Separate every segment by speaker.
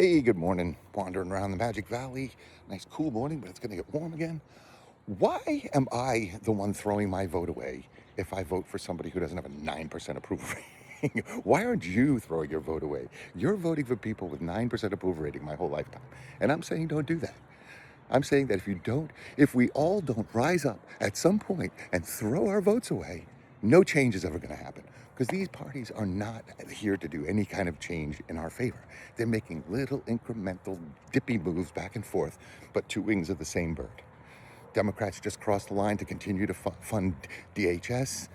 Speaker 1: Hey, good morning. Wandering around the Magic Valley. Nice cool morning, but it's going to get warm again. Why am I the one throwing my vote away if I vote for somebody who doesn't have a 9% approval rating? Why aren't you throwing your vote away? You're voting for people with 9% approval rating my whole lifetime. And I'm saying don't do that. I'm saying that if we all don't rise up at some point and throw our votes away, no change is ever going to happen. Because these parties are not here to do any kind of change in our favor. They're making little incremental dippy moves back and forth, but two wings of the same bird. Democrats just crossed the line to continue to fund DHS.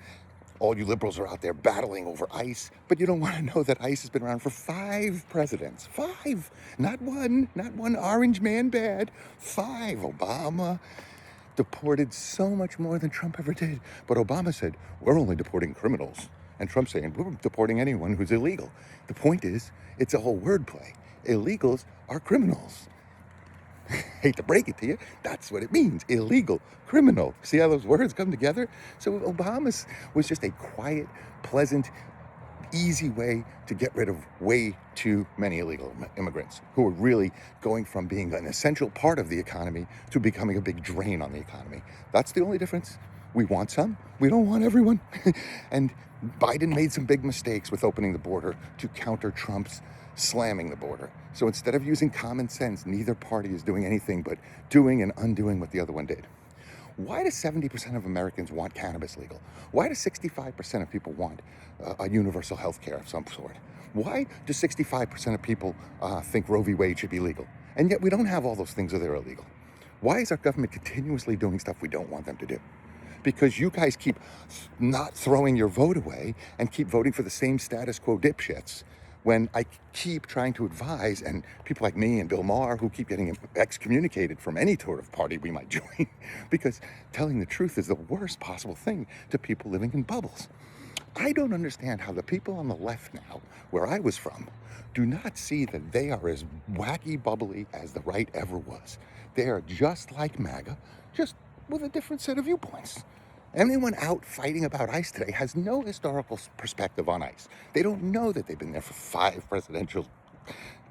Speaker 1: All you liberals are out there battling over ICE, but you don't want to know that ICE has been around for 5 presidents. 5, not one orange man bad. 5. Obama deported so much more than Trump ever did. But Obama said, we're only deporting criminals. And Trump's saying, we're deporting anyone who's illegal. The point is, it's a whole wordplay. Illegals are criminals. Hate to break it to you, that's what it means. Illegal, criminal. See how those words come together? So Obama's was just a quiet, pleasant, easy way to get rid of way too many illegal immigrants who are really going from being an essential part of the economy to becoming a big drain on the economy. That's the only difference. We want some, we don't want everyone. And Biden made some big mistakes with opening the border to counter Trump's slamming the border. So instead of using common sense, neither party is doing anything but doing and undoing what the other one did. Why do 70% of Americans want cannabis legal? Why do 65% of people want a universal health care of some sort? Why do 65% of people think Roe v. Wade should be legal? And yet we don't have all those things or they're illegal. Why is our government continuously doing stuff we don't want them to do? Because you guys keep not throwing your vote away and keep voting for the same status quo dipshits when I keep trying to advise, and people like me and Bill Maher who keep getting excommunicated from any sort of party we might join, because telling the truth is the worst possible thing to people living in bubbles. I don't understand how the people on the left now, where I was from, do not see that they are as wacky bubbly as the right ever was. They are just like MAGA, just with a different set of viewpoints. Anyone out fighting about ICE today has no historical perspective on ICE. They don't know that they've been there for 5 presidential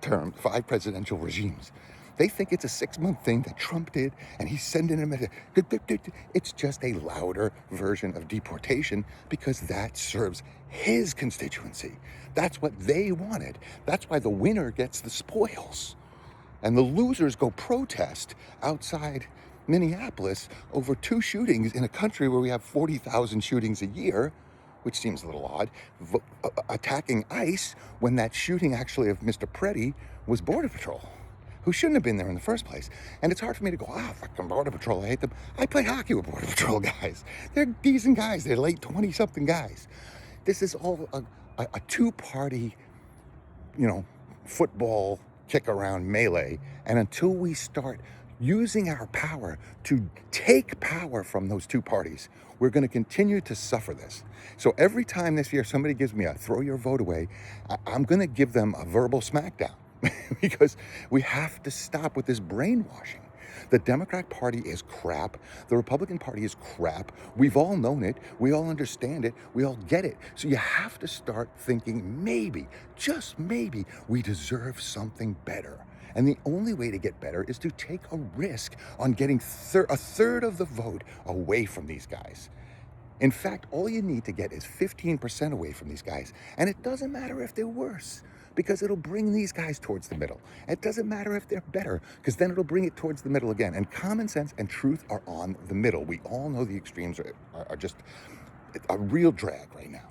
Speaker 1: terms, 5 presidential regimes. They think it's a 6-month thing that Trump did, and he's sending them. It's just a louder version of deportation because that serves his constituency. That's what they wanted. That's why the winner gets the spoils. And the losers go protest outside Minneapolis over 2 shootings in a country where we have 40,000 shootings a year, which seems a little odd, attacking ICE when that shooting actually of Mr. Preddy was Border Patrol, who shouldn't have been there in the first place. And it's hard for me to go, fucking Border Patrol, I hate them. I play hockey with Border Patrol guys. They're decent guys. They're late 20-something guys. This is all a two-party, football kick around melee. And until we start using our power to take power from those two parties, we're going to continue to suffer this. So every time this year somebody gives me a throw your vote away, I'm going to give them a verbal smackdown because we have to stop with this brainwashing. The Democratic Party is crap. The Republican Party is crap. We've all known it. We all understand it. We all get it. So you have to start thinking maybe, just maybe, we deserve something better. And the only way to get better is to take a risk on getting a third of the vote away from these guys. In fact, all you need to get is 15% away from these guys. And it doesn't matter if they're worse, because it'll bring these guys towards the middle. It doesn't matter if they're better, because then it'll bring it towards the middle again. And common sense and truth are on the middle. We all know the extremes are just a real drag right now.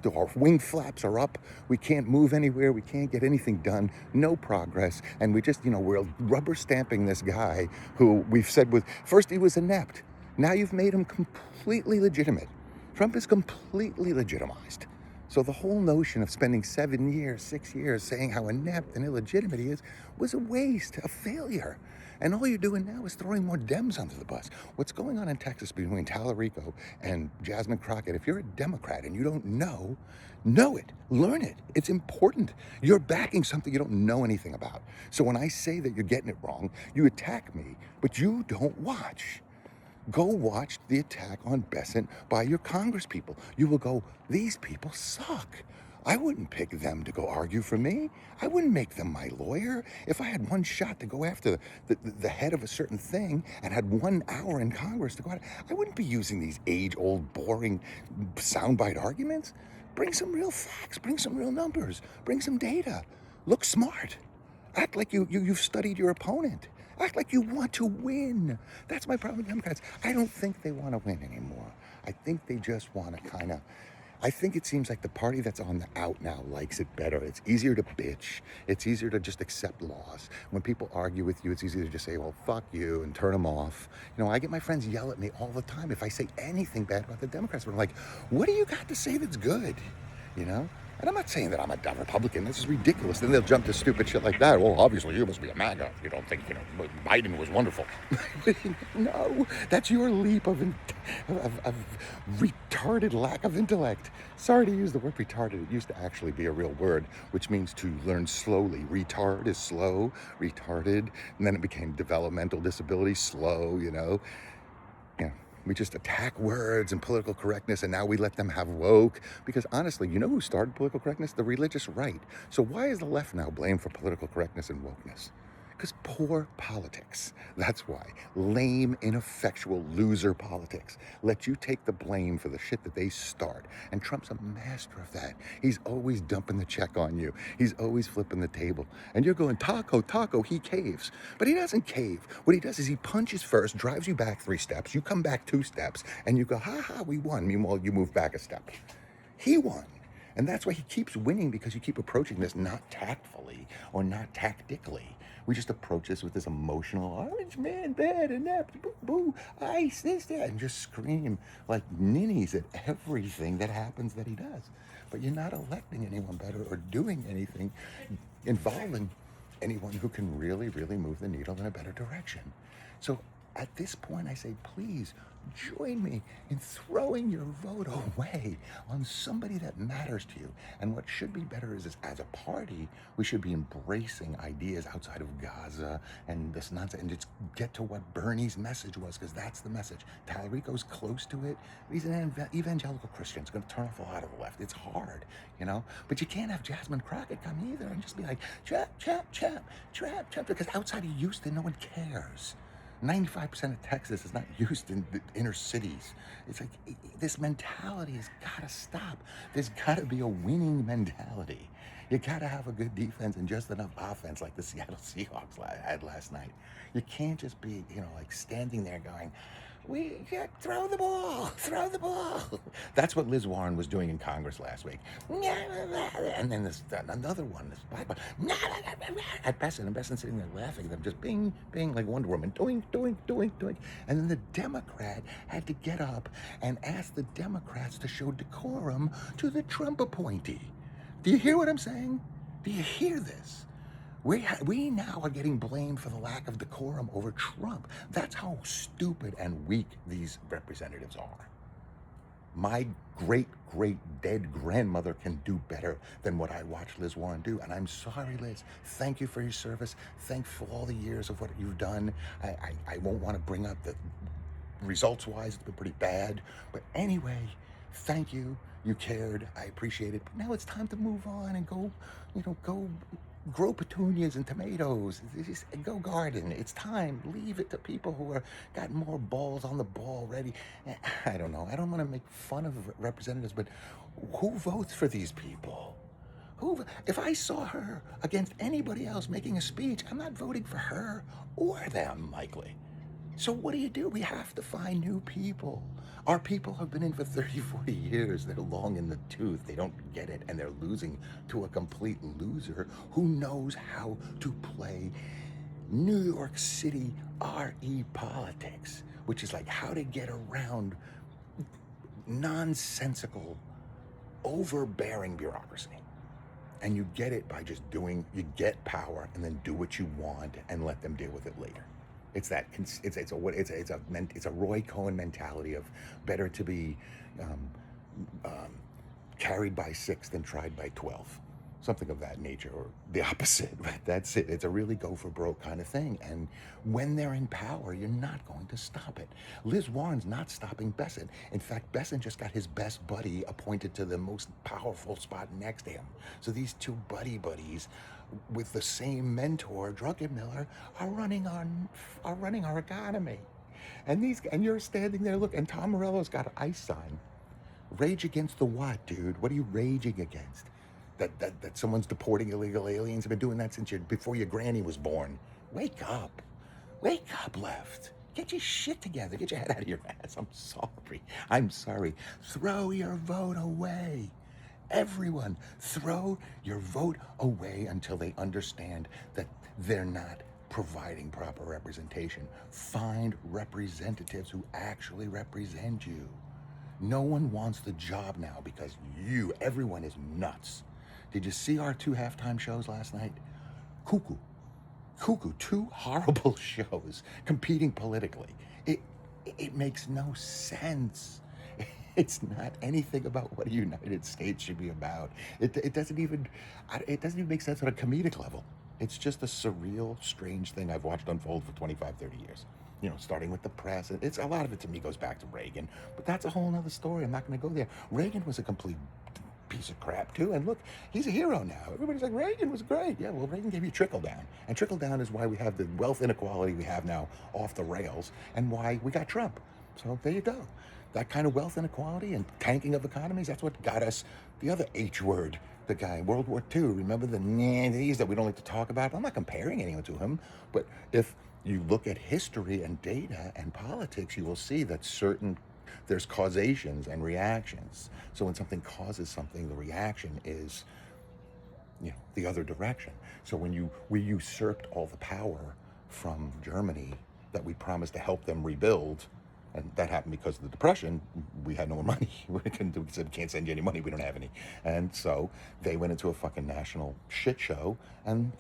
Speaker 1: Our wing flaps are up. We can't move anywhere. We can't get anything done. No progress. And we just, we're rubber stamping this guy who we've said first he was inept. Now you've made him completely legitimate. Trump is completely legitimized. So the whole notion of spending 7 years, 6 years saying how inept and illegitimate he is was a waste, a failure. And all you're doing now is throwing more Dems under the bus. What's going on in Texas between Tallarico and Jasmine Crockett, if you're a Democrat and you don't know it, learn it. It's important. You're backing something you don't know anything about. So when I say that you're getting it wrong, you attack me, but you don't watch. Go watch the attack on Besant by your Congress people. You will go, these people suck. I wouldn't pick them to go argue for me. I wouldn't make them my lawyer. If I had one shot to go after the head of a certain thing and had 1 hour in Congress to go at it, I wouldn't be using these age-old, boring soundbite arguments. Bring some real facts, bring some real numbers, bring some data. Look smart. Act like you've studied your opponent. Act like you want to win. That's my problem with Democrats. I don't think they want to win anymore. I think they just want to kind of, I think it seems like the party that's on the out now likes it better. It's easier to bitch. It's easier to just accept loss. When people argue with you, it's easier to just say, well, fuck you, and turn them off. You know, I get my friends yell at me all the time if I say anything bad about the Democrats. But I'm like, what do you got to say that's good? You know? And I'm not saying that I'm a Republican. This is ridiculous. Then they'll jump to stupid shit like that. Well, obviously you must be a MAGA. You don't think, Biden was wonderful. No, that's your leap of retarded lack of intellect. Sorry to use the word retarded. It used to actually be a real word, which means to learn slowly. Retard is slow, retarded. And then it became developmental disability, slow, Yeah. We just attack words and political correctness, and now we let them have woke. Because honestly, you know who started political correctness? The religious right. So why is the left now blamed for political correctness and wokeness? Because poor politics. That's why. Lame, ineffectual, loser politics. Let you take the blame for the shit that they start. And Trump's a master of that. He's always dumping the check on you. He's always flipping the table. And you're going, taco, taco, he caves. But he doesn't cave. What he does is he punches first, drives you back 3 steps, you come back 2 steps, and you go, ha ha, we won. Meanwhile, you move back a step. He won. And that's why he keeps winning, because you keep approaching this not tactfully or not tactically. We just approach this with this emotional, orange man, bad, inept, boo, boo, ice, this, that, and just scream like ninnies at everything that happens that he does. But you're not electing anyone better or doing anything involving anyone who can really, really move the needle in a better direction. So at this point, I say, please join me in throwing your vote away on somebody that matters to you. And what should be better is as a party, we should be embracing ideas outside of Gaza and this nonsense, and just get to what Bernie's message was, because that's the message. Tallarico's close to it. He's an evangelical Christian. It's going to turn off a lot of the left. It's hard, But you can't have Jasmine Crockett come either and just be like, chap, chap, chap, chap, chap, because outside of Houston, no one cares. 95% of Texas is not used in the inner cities. It's like, this mentality has got to stop. There's got to be a winning mentality. You got to have a good defense and just enough offense like the Seattle Seahawks had last night. You can't just be, like standing there going, throw the ball, throw the ball. That's what Liz Warren was doing in Congress last week. And then another one, this black one. At Besson sitting there laughing at them, just bing, bing, like Wonder Woman, doink, doink, doink, doink. And then the Democrat had to get up and ask the Democrats to show decorum to the Trump appointee. Do you hear what I'm saying? Do you hear this? We now are getting blamed for the lack of decorum over Trump. That's how stupid and weak these representatives are. My great dead grandmother can do better than what I watched Liz Warren do. And I'm sorry, Liz. Thank you for your service. Thank you for all the years of what you've done. I won't want to bring up the results-wise. It's been pretty bad. But anyway, thank you. You cared. I appreciate it. But now it's time to move on and go grow petunias and tomatoes. Just go garden. It's time. Leave it to people who are got more balls on the ball ready. I don't know. I don't want to make fun of representatives, but who votes for these people? If I saw her against anybody else making a speech, I'm not voting for her or them, likely. So what do? We have to find new people. Our people have been in for 30, 40 years. They're long in the tooth. They don't get it, and they're losing to a complete loser who knows how to play New York City RE politics, which is like how to get around nonsensical, overbearing bureaucracy. And you get it by just you get power and then do what you want and let them deal with it later. It's a Roy Cohen mentality of better to be carried by 6 than tried by 12. something of that nature, or the opposite. But that's it. It's a really go for broke kind of thing. And when they're in power, you're not going to stop it. Liz Warren's not stopping Besson. In fact, Besson just got his best buddy appointed to the most powerful spot next to him. So these two buddies with the same mentor, Druckenmiller, are running our economy. And you're standing there, look, and Tom Morello's got an ICE sign. Rage against the what, dude? What are you raging against? That someone's deporting illegal aliens? Have been doing that since before your granny was born. Wake up. Wake up, left. Get your shit together. Get your head out of your ass. I'm sorry. I'm sorry. Throw your vote away. Everyone, throw your vote away until they understand that they're not providing proper representation. Find representatives who actually represent you. No one wants the job now because everyone is nuts. Did you see our 2 halftime shows last night? Cuckoo. 2 horrible shows competing politically. It makes no sense. It's not anything about what a United States should be about. It doesn't even make sense on a comedic level. It's just a surreal, strange thing I've watched unfold for 25, 30 years. Starting with the press. It's a lot of it to me goes back to Reagan, but that's a whole other story. I'm not going to go there. Reagan was a complete piece of crap too, and look, he's a hero now. Everybody's like, Reagan was great. Yeah, well, Reagan gave you trickle down, and trickle down is why we have the wealth inequality we have now off the rails, and why we got Trump. So there you go. That kind of wealth inequality and tanking of economies, that's what got us the other H word, the guy in World War II. Remember the nannies that we don't like to talk about? I'm not comparing anyone to him, but if you look at history and data and politics, you will see that there's causations and reactions. So when something causes something, the reaction is, the other direction. So when we usurped all the power from Germany that we promised to help them rebuild, and that happened because of the Depression. We had no more money. We said, we can't send you any money. We don't have any. And so they went into a fucking national shit show,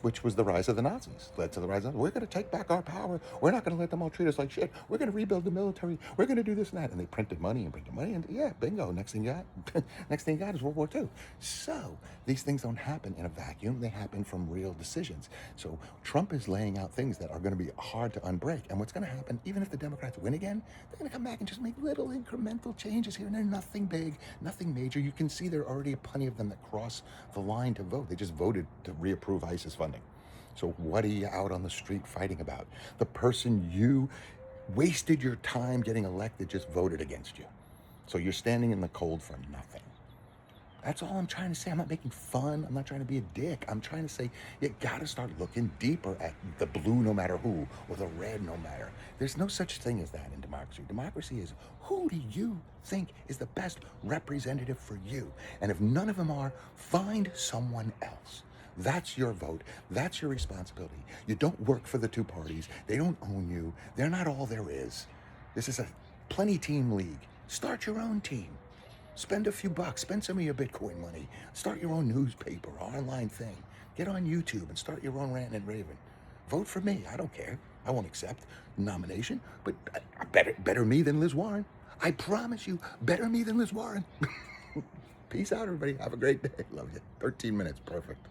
Speaker 1: which was the rise of the Nazis. Led to the rise of, we're going to take back our power. We're not going to let them all treat us like shit. We're going to rebuild the military. We're going to do this and that. And they printed money. And yeah, bingo. Next thing you got is World War II. So these things don't happen in a vacuum. They happen from real decisions. So Trump is laying out things that are going to be hard to unbreak. And what's going to happen, even if the Democrats win again, they're going to come back and just make little incremental changes here and there. Nothing big, nothing major. You can see there are already plenty of them that cross the line to vote. They just voted to reapprove ISIS funding. So what are you out on the street fighting about? The person you wasted your time getting elected just voted against you. So you're standing in the cold for nothing. That's all I'm trying to say. I'm not making fun. I'm not trying to be a dick. I'm trying to say you got to start looking deeper at the blue no matter who, or the red no matter. There's no such thing as that in democracy. Democracy is, who do you think is the best representative for you? And if none of them are, find someone else. That's your vote. That's your responsibility. You don't work for the two parties. They don't own you. They're not all there is. This is a plenty team league. Start your own team. Spend a few bucks. Spend some of your Bitcoin money. Start your own newspaper, online thing. Get on YouTube and start your own rant and raving. Vote for me. I don't care. I won't accept nomination, but better me than Liz Warren. I promise you, better me than Liz Warren. Peace out, everybody. Have a great day. Love you. 13 minutes. Perfect.